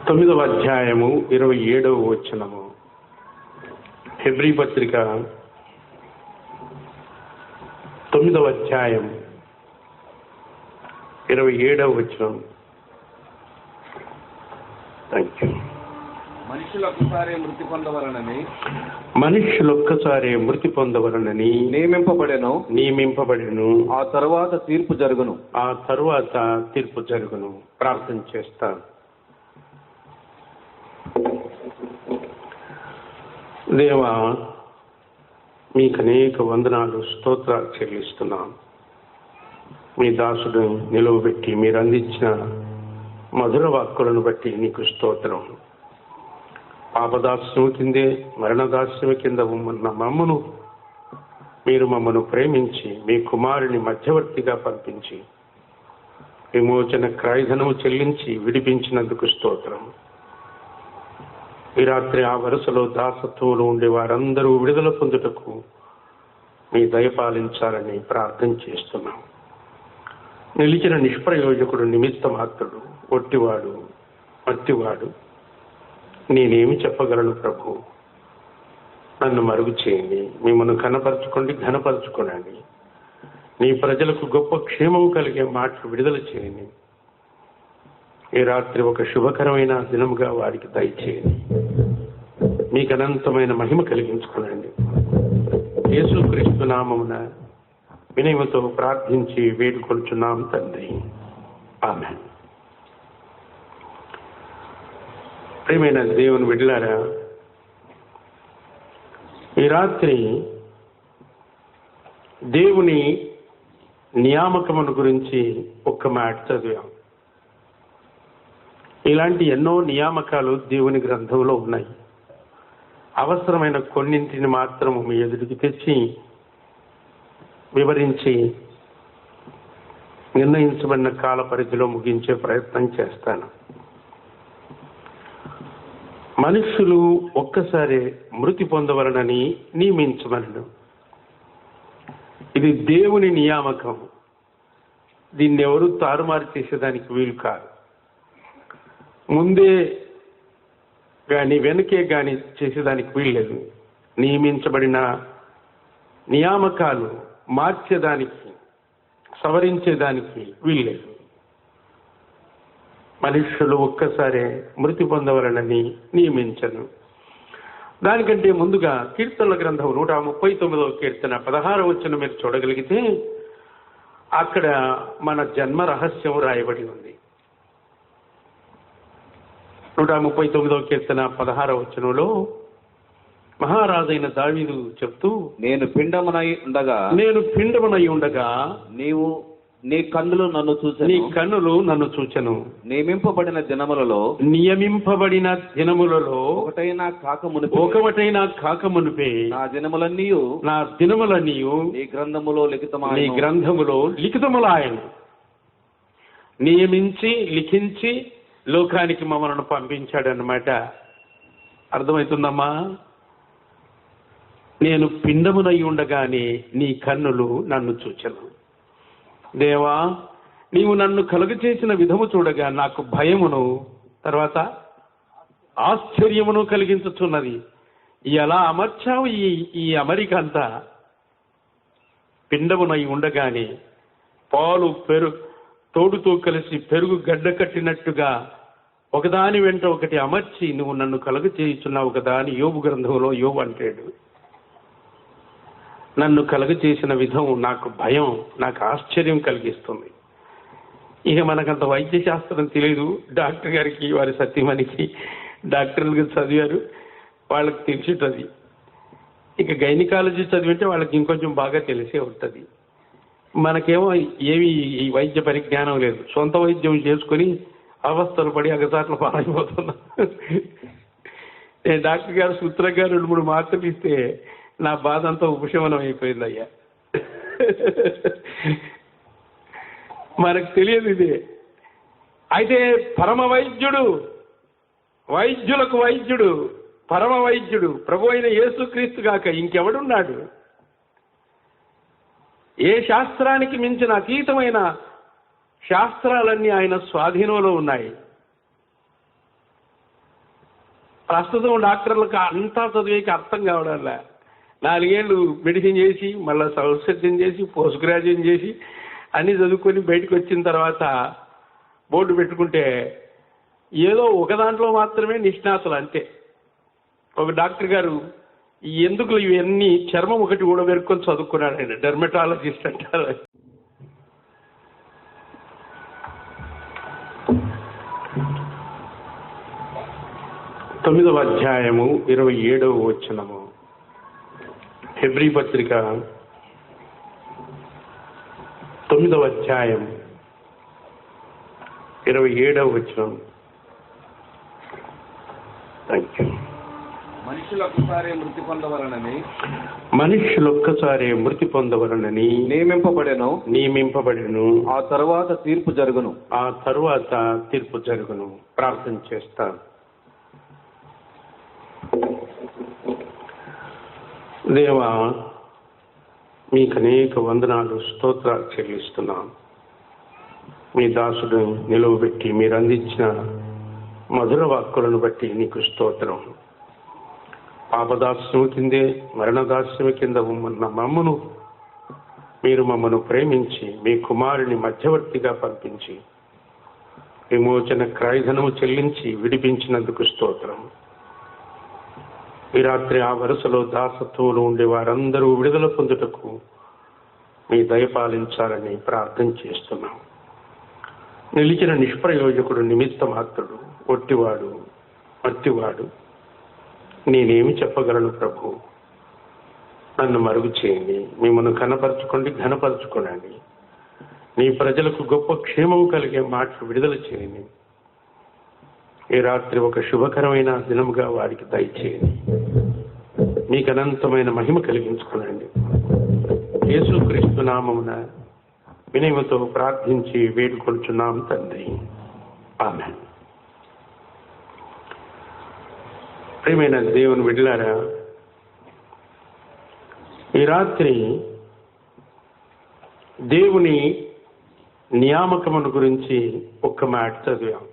9వ అధ్యాయము 27వ వచనము. హెబ్రీ పత్రిక 9వ అధ్యాయం 27వ వచనం. మనుషులొక్కసారి మృతి పొందవలనని నియమింపబడెను. ఆ తరువాత తీర్పు జరుగును. ప్రార్థన చేస్తాను. దేవా, మీకు అనేక వందనాలు, స్తోత్రాలు చెల్లిస్తున్నాను. మీ దాసుడు నిలువబెట్టి మీరు అందించిన మధుర వాక్కులను బట్టి నీకు స్తోత్రం. పాపదాస్యము కిందే మరణదాస్యము కింద ఉన్న మీరు మమ్మను ప్రేమించి మీ కుమారుని మధ్యవర్తిగా పంపించి విమోచన క్రయధనము చెల్లించి విడిపించినందుకు స్తోత్రం. ఈ రాత్రి ఆ వరుసలో దాసత్వంలో ఉండే వారందరూ విడుదల పొందుటకు మీ దయపాలించాలని ప్రార్థన చేస్తున్నాం. నిలిచిన నిష్ప్రయోజకుడు, నిమిత్త మాత్రుడు, ఒట్టివాడు, మట్టివాడు, నేనేమి చెప్పగలను ప్రభు? నన్ను మరుగు చేయండి. మిమ్మల్ని ఘనపరచుకోనండి. నీ ప్రజలకు గొప్ప క్షేమం కలిగే మాటలు విడుదల చేయండి. ఈ రాత్రి ఒక శుభకరమైన దినముగా వారికి దయచేయండి. మీకు అనంతమైన మహిమ కలిగించుకోనండి. యేసుక్రీస్తు నామమున వినయముతో ప్రార్థించి వేడుకొంటున్నాం తండ్రి, ఆమేన్. ప్రియమైన దేవుని బిడ్డలారా, ఈ రాత్రి దేవుని నియామకమును గురించి ఒక్క మాట చదివాం. ఇలాంటి ఎన్నో నియామకాలు దేవుని గ్రంథంలో ఉన్నాయి. అవసరమైన కొన్నింటిని మాత్రం మీ ఎదుటికి తెచ్చి వివరించి నిర్ణయించబడిన కాల పరిధిలో ముగించే ప్రయత్నం చేస్తాను. మనుషులు ఒక్కసారి మృతి పొందవలనని నియమించబడను. ఇది దేవుని నియామకం. దీన్ని ఎవరు తారుమారు చేసేదానికి వీలు కాదు. ముందే కానీ వెనుకే కానీ చేసేదానికి వీల్లేదు. నియమించబడిన నియామకాలు మార్చేదానికి, సవరించేదానికి వీల్లేదు. మనుషులు ఒక్కసారే మృతి పొందవలనని నియమించను. దానికంటే ముందుగా కీర్తనల గ్రంథం 139వ కీర్తన 16వ వచనం మీరు చూడగలిగితే అక్కడ మన జన్మ రహస్యం రాయబడి ఉంది. 139వ కీర్తన 16వ వచనంలో మహారాజైన దావీదు చెప్తూ, నేను పిండమునై ఉండగా నీ కన్నులు నన్ను చూచెను. నియమింపబడిన దినములలో ఒకటైనా కాకమునిపే నా దినములన్నీ నీ గ్రంథములో లిఖితములాయను. నియమించి లిఖించి లోకానికి మమ్మల్ని పంపించాడన్నమాట. అర్థమవుతుందమ్మా? నేను పిండమునై ఉండగానే నీ కన్నులు నన్ను చూచెను. దేవా, నీవు నన్ను కలుగ చేసిన విధము చూడగా నాకు భయమును, తర్వాత ఆశ్చర్యమును కలిగించుతున్నది. ఎలా అమర్చావు ఈ అమరిక అంతా? పిండమునై ఉండగానే పాలు తోడుతో కలిసి పెరుగు గడ్డ కట్టినట్టుగా ఒకదాని వెంట ఒకటి అమర్చి నువ్వు నన్ను కలుగ చేయుచున్నావు కదా అని యోబు గ్రంథంలో యోబు అంటాడు. నన్ను కలుగ చేసిన విధం నాకు భయం, నాకు ఆశ్చర్యం కలిగిస్తుంది. ఇక మనకంత వైద్య శాస్త్రం తెలియదు. డాక్టర్ గారికి, వారి సత్యమనికి డాక్టర్లుగా చదివారు, వాళ్ళకి తెలిసిటది. ఇక గైనకాలజీ చదివితే వాళ్ళకి ఇంకొంచెం బాగా తెలిసే ఉంటుంది. మనకేమో ఏమి ఈ వైద్య పరిజ్ఞానం లేదు. సొంత వైద్యం చేసుకుని అవస్థలు పడి అగసాట్లు పాలైపోతున్నా. నేను డాక్టర్ గారు సూత్రంగా 2-3 మాత్రలు ఇస్తే నా బాధ అంతా ఉపశమనం అయిపోయింది అయ్యా. మనకు తెలియదు ఇదే. అయితే పరమ వైద్యుడు, వైద్యులకు వైద్యుడు, పరమ వైద్యుడు ప్రభు అయిన యేసుక్రీస్తు గాక ఇంకెవడున్నాడు? ఏ శాస్త్రానికి మించిన అతీతమైన శాస్త్రాలన్నీ ఆయన స్వాధీనంలో ఉన్నాయి. ప్రస్తుతం డాక్టర్లకు అంతా చదివేకి అర్థం కావడంలే. 4 ఏళ్ళు మెడిసిన్ చేసి మళ్ళీ సర్జన్ చేసి పోస్ట్ గ్రాడ్యుయేట్ చేసి అన్నీ చదువుకొని బయటకు వచ్చిన తర్వాత బోర్డు పెట్టుకుంటే ఏదో ఒక దాంట్లో మాత్రమే నిష్ణాతులు అంతే. ఒక డాక్టర్ గారు ఎందుకు ఇవన్నీ చర్మం ఒకటి కూడా వెరుక్కొని చదువుకున్నాడు, ఆయన డెర్మటాలజిస్ట్ అంటారు. తొమ్మిదవ అధ్యాయము 27వ వచనము, హెబ్రీ పత్రిక 9వ అధ్యాయం 27వ వచనం. Thank you. మనుషులొక్కసారే మృతి పొందవలనని నియమింపబడెను. ఆ తరువాత తీర్పు జరుగును. ప్రార్థన చేస్తాను. దేవా, మీకు అనేక వందనాలు, స్తోత్రాలు చెల్లిస్తున్నాం. మీ దాసుడు నిలువబెట్టి మీరు అందించిన మధుర వాక్కులను బట్టి నీకు స్తోత్రం. పాపదాస్యము కిందే మరణదాస్యము కింద ఉన్న మమ్మను మీరు మమ్మను ప్రేమించి మీ కుమారుని మధ్యవర్తిగా పంపించి విమోచన క్రయధనము చెల్లించి విడిపించినందుకు స్తోత్రం. ఈ రాత్రి ఆ వరుసలో దాసత్వంలో ఉండే వారందరూ విడుదల పొందుటకు మీ దయపాలించాలని ప్రార్థన చేస్తున్నాం. నిలిచిన నిష్ప్రయోజకుడు, నిమిత్త మాత్రుడు, ఒట్టివాడు, మట్టివాడు, నేనేమి చెప్పగలను ప్రభు? నన్ను మరుగు చేయండి, మిమ్మల్ని ఘనపరచుకోనండి. నీ ప్రజలకు గొప్ప క్షేమం కలిగే మాటలు విడుదల చేయండి. ఈ రాత్రి ఒక శుభకరమైన దినముగా వారికి దయచేయండి. మీకు అనంతమైన మహిమ కలిగించుకోనండి. యేసుక్రీస్తు నామమున వినయముతో ప్రార్థించి వేడుకొంటున్నాం తండ్రి, ఆమేన్. ప్రియమైన దేవుని బిడ్డలారా, ఈ రాత్రి దేవుని నియామకమును గురించి ఒక్క మాట చదివాం.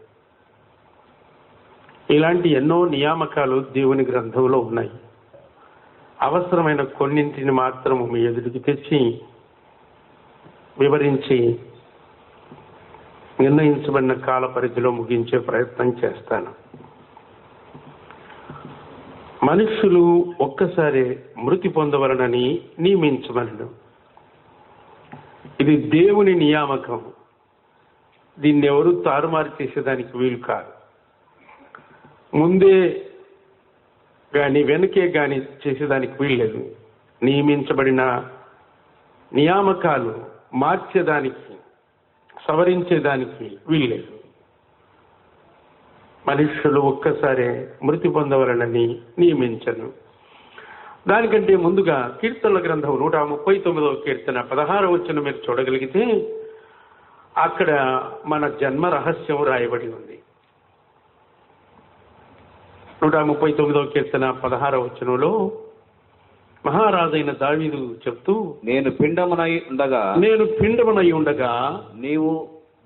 ఇలాంటి ఎన్నో నియామకాలు దేవుని గ్రంథంలో ఉన్నాయి. అవసరమైన కొన్నింటిని మాత్రము మీ ఎదుటికి తెచ్చి వివరించి నిర్ణయించబడిన కాల పరిధిలో ముగించే ప్రయత్నం చేస్తాను. మనుషులు ఒక్కసారి మృతి పొందవలనని నియమించమనను. ఇది దేవుని నియామకం. దీన్ని ఎవరు తారుమారు చేసేదానికి వీలు కాదు. ముందే కానీ వెనుకే కానీ చేసేదానికి వీల్లేదు. నియమించబడిన నియామకాలు మార్చేదానికి, సవరించేదానికి వీల్లేదు. మనుష్యులు ఒక్కసారే మృతి పొందవలనని నియమించను. దానికంటే ముందుగా కీర్తనల గ్రంథం 139వ కీర్తన 16వ వచనం మీరు చూడగలిగితే అక్కడ మన జన్మ రహస్యం రాయబడి ఉంది. 139వ కీర్తన 16వ వచనంలో మహారాజైన దావీదు చెప్తూ, నేను పిండమునై ఉండగా నీవు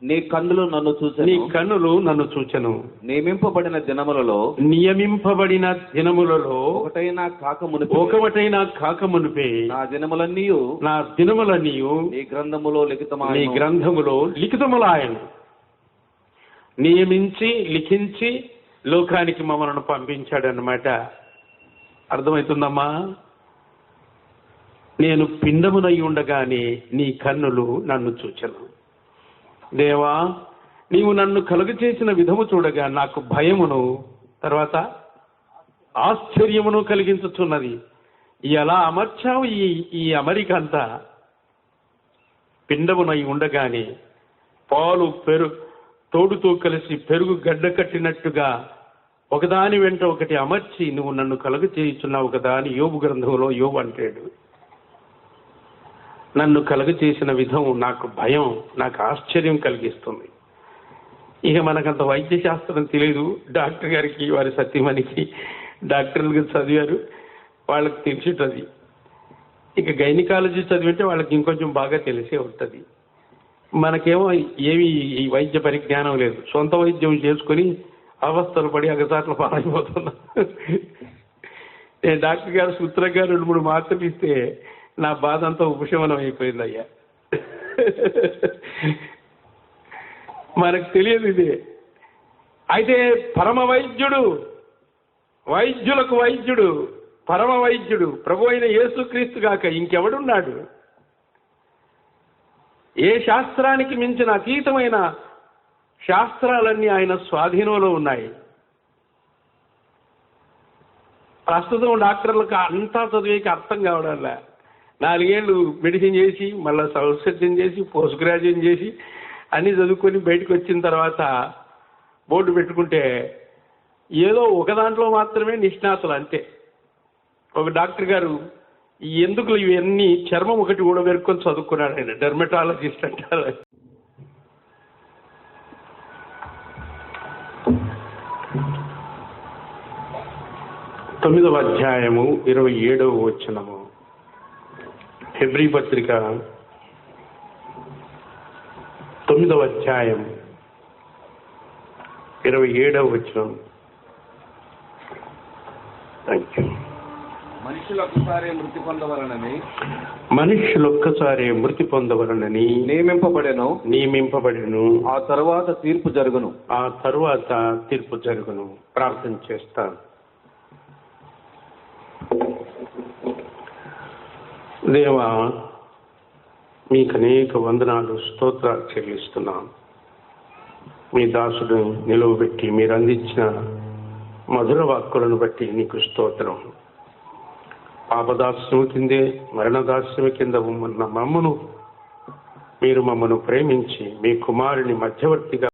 నీ కన్నులు నన్ను చూచెను. నియమింపబడిన దినములలో ఒకటైనా కాకమునిపే నా దినములన్నీయు నీ గ్రంథములో లిఖితములాయను. నియమించి లిఖించి లోకానికి మమ్మల్ని పంపించాడన్నమాట. అర్థమవుతుందమ్మా? నేను పిండమునై ఉండగానే నీ కన్నులు నన్ను చూచెను. దేవా, నీవు నన్ను కలుగ చేసిన విధము చూడగా నాకు భయమును, తర్వాత ఆశ్చర్యమును కలిగించుచున్నది. ఎలా అమర్చావు ఈ అమరిక అంతా? పిండమునై ఉండగానే పాలు తోడుతో కలిసి పెరుగు గడ్డ కట్టినట్టుగా ఒకదాని వెంట ఒకటి అమర్చి నువ్వు నన్ను కలుగ చేయుచున్నావు కదా అని యోబు గ్రంథంలో యోబు అంటాడు. నన్ను కలుగ చేసిన విధం నాకు భయం, నాకు ఆశ్చర్యం కలిగిస్తుంది. ఇక మనకంత వైద్య శాస్త్రం తెలియదు. డాక్టర్ గారికి, వారి సత్యమణికి, డాక్టర్లుగా చదివారు, వాళ్ళకి తెలిసిటది. ఇక గైనకాలజీ చదివితే వాళ్ళకి ఇంకొంచెం బాగా తెలిసే ఉంటుంది. మనకేమో ఏమి ఈ వైద్య పరిజ్ఞానం లేదు. సొంత వైద్యం చేసుకొని అవస్థలు పడి అగసాట్లు పాలైపోతున్నా. నేను డాక్టర్ గారు సూత్రంగా 2-3 మాత్రలు ఇస్తే నా బాధ అంతా ఉపశమనం అయిపోయింది అయ్యా. మనకు తెలియదు ఇది. అయితే పరమ వైద్యుడు, వైద్యులకు వైద్యుడు, పరమ వైద్యుడు ప్రభు అయిన యేసుక్రీస్తు గాక ఇంకెవడున్నాడు? ఏ శాస్త్రానికి మించిన అతీతమైన శాస్త్రాలన్నీ ఆయన స్వాధీనంలో ఉన్నాయి. ప్రస్తుతం డాక్టర్లకు అంతా చదివేకి అర్థం కావడంలే. 4 ఏళ్ళు మెడిసిన్ చేసి, మళ్ళీ సర్జన్ చేసి, పోస్ట్ గ్రాడ్యుయేట్ చేసి అన్నీ చదువుకొని బయటకు వచ్చిన తర్వాత బోర్డు పెట్టుకుంటే ఏదో ఒక దాంట్లో మాత్రమే నిష్ణాతులు అంతే. ఒక డాక్టర్ గారు ఎందుకు ఇవన్నీ చర్మం ఒకటి కూడా వెరుక్కొని చదువుకున్నాడు. ఆయన డెర్మటాలజిస్ట్ అంటారు. 9వ అధ్యాయము 27వ వచనము. హెబ్రీ పత్రిక 9వ అధ్యాయం 27వ వచనం. మనుషులొక్కసారే మృతి పొందవలనని నియమింపబడెను. ఆ తరువాత తీర్పు జరుగును. ప్రార్థన చేస్తాను. దేవా, మీకు అనేక వందనాలు, స్తోత్రాలు చెల్లిస్తున్నాం. మీ దాసుడు నిలువబెట్టి మీరు అందించిన మధుర వాక్కులను బట్టి నీకు స్తోత్రం. పాపదాస్యము కిందే, మరణదాస్యము కింద ఉన్న మమ్మను మీరు మమ్మను ప్రేమించి మీ కుమారుని మధ్యవర్తిగా